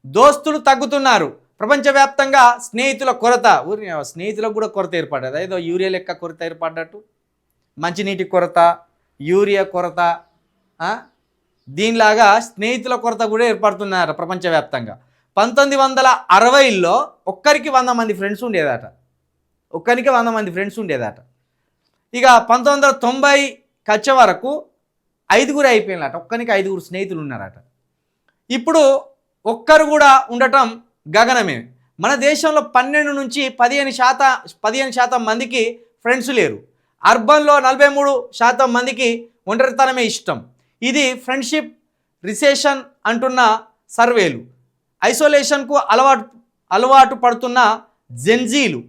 దోస్తులు తగ్గుతున్నారు. ప్రపంచవ్యాప్తంగా స్నేహితుల కొరత. స్నేహితులకు కూడా కొరత ఏర్పడ్డది. ఏదో యూరియా లెక్క కొరత ఏర్పడ్డట్టు మంచినీటి కొరత, యూరియా కొరత, దీనిలాగా స్నేహితుల కొరత కూడా ఏర్పడుతున్నారు ప్రపంచవ్యాప్తంగా. 1960లో ఒక్కరికి 100 మంది ఫ్రెండ్స్ ఉండేదట. ఒక్కరికి 100 మంది ఫ్రెండ్స్ ఉండేదట. ఇక 1990 వచ్చే వరకు 5గురు అయిపోయినట. ఒక్కరికి 5గురు స్నేహితులు ఉన్నారట. ఇప్పుడు ఒక్కరు కూడా ఉండటం గగనమే. మన దేశంలో 12 నుంచి 15% మందికి ఫ్రెండ్స్ లేరు. అర్బన్లో 43% మందికి ఒంటరితనమే ఇష్టం. ఇది ఫ్రెండ్షిప్ రిసెషన్ అంటున్న సర్వేలు. ఐసోలేషన్కు అలవాటు పడుతున్న జెన్జీలు.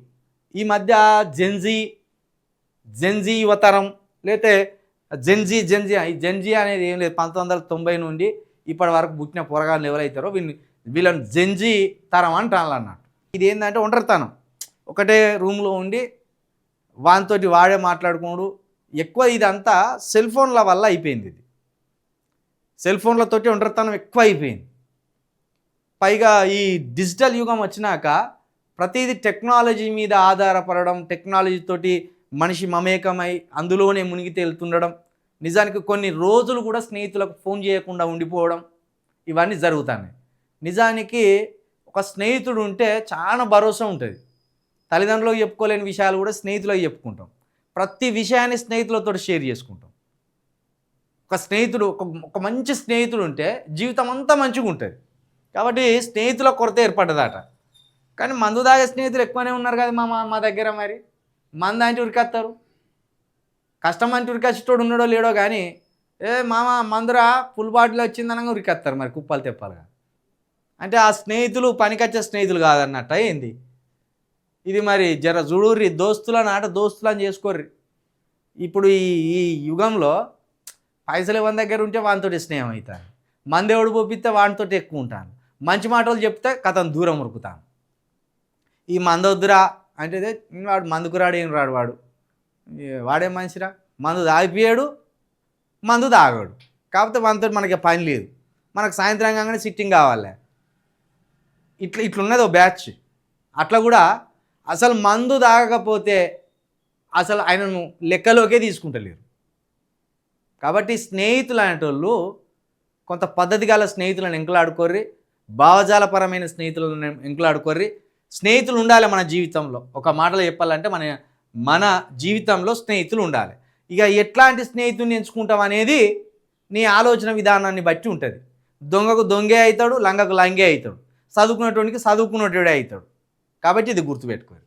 ఈ మధ్య జెన్జీ యువతరం లేతే జెన్జీ అనేది ఏం లేదు. 1990 నుండి ఇప్పటి వరకు పుట్టిన పోరగాళ్ళు ఎవరైతారో వీళ్ళని జెన్జీ తరం అంటారు అన్నట్టు. ఇది ఏంటంటే ఒంటరితనం. ఒకటే రూమ్లో ఉండి వానితోటి వాడే మాట్లాడుకోడు ఎక్కువ. ఇదంతా సెల్ ఫోన్ల వల్ల అయిపోయింది. ఇది సెల్ ఫోన్లతోటి ఒంటరితనం ఎక్కువ అయిపోయింది. పైగా ఈ డిజిటల్ యుగం వచ్చినాక ప్రతిదీ టెక్నాలజీ మీద ఆధారపడడం, టెక్నాలజీతోటి మనిషి మమేకమై అందులోనే మునిగి తేలుతుండడం, నిజానికి కొన్ని రోజులు కూడా స్నేహితులకు ఫోన్ చేయకుండా ఉండిపోవడం, ఇవన్నీ జరుగుతున్నాయి. నిజానికి ఒక స్నేహితుడు ఉంటే చాలా భరోసా ఉంటుంది. తల్లిదండ్రులకు చెప్పుకోలేని విషయాలు కూడా స్నేహితులకు చెప్పుకుంటాం. ప్రతి విషయాన్ని స్నేహితులతో షేర్ చేసుకుంటాం. ఒక స్నేహితుడు ఒక మంచి స్నేహితుడు ఉంటే జీవితం అంతా మంచిగా ఉంటుంది. కాబట్టి స్నేహితుల కొరత ఏర్పడ్డదట. కానీ మందు తాగే స్నేహితులు ఎక్కువనే ఉన్నారు కదా మా దగ్గర. మరి మందు అంటే ఉరికేస్తారు. కష్టం అంటే ఉరికేసేటోడు ఉన్నాడో లేడో కానీ మామ మందురా ఫుల్ బాటిల్ వచ్చిందనగా ఉరికేస్తారు. మరి కుప్పలు తెప్పాలిగా. అంటే ఆ స్నేహితులు పనికొచ్చే స్నేహితులు కాదన్నట్ట ఏంది ఇది. మరి జర జుడూర్రి దోస్తులని దోస్తులని చేసుకోర్రి. ఇప్పుడు ఈ యుగంలో పైసలు ఎవరి దగ్గర ఉంటే వానితోటి స్నేహం అవుతాను. మందేవుడు పోపిస్తే వానితో ఎక్కువ ఉంటాను. మంచి మాటలు చెప్తే కథను దూరం ఉరుకుతాను. ఈ మందొద్దురా అంటే వాడు మందుకు రాడు, ఏం రాడు. వాడేం మనిషిరా. మందు తాగిపోయాడు, మందు తాగాడు. కాకపోతే వానితో మనకి పని లేదు. మనకు సాయంత్రం కాగానే సిట్టింగ్ కావాలి. ఇట్లున్నది ఓ బ్యాచ్. అట్లా కూడా అసలు మందు తాగకపోతే అసలు ఆయనను లెక్కలోకే తీసుకుంటలేరు. కాబట్టి స్నేహితులు అనేటోళ్ళు కొంత పద్ధతి గల స్నేహితులను ఎంకులాడుకోర్రి, భావజాలపరమైన స్నేహితులను ఎంకులాడుకోర్రి. స్నేహితులు ఉండాలి మన జీవితంలో. ఒక మాటలో చెప్పాలంటే మన జీవితంలో స్నేహితులు ఉండాలి. ఇక ఎట్లాంటి స్నేహితుడిని ఎంచుకుంటాం అనేది నీ ఆలోచన విధానాన్ని బట్టి ఉంటుంది. దొంగకు దొంగే అవుతాడు, లంగకు లంగే అవుతాడు, చదువుకునేటోడికి చదువుకునేటోడే అవుతాడు. కాబట్టి ఇది గుర్తుపెట్టుకోరు.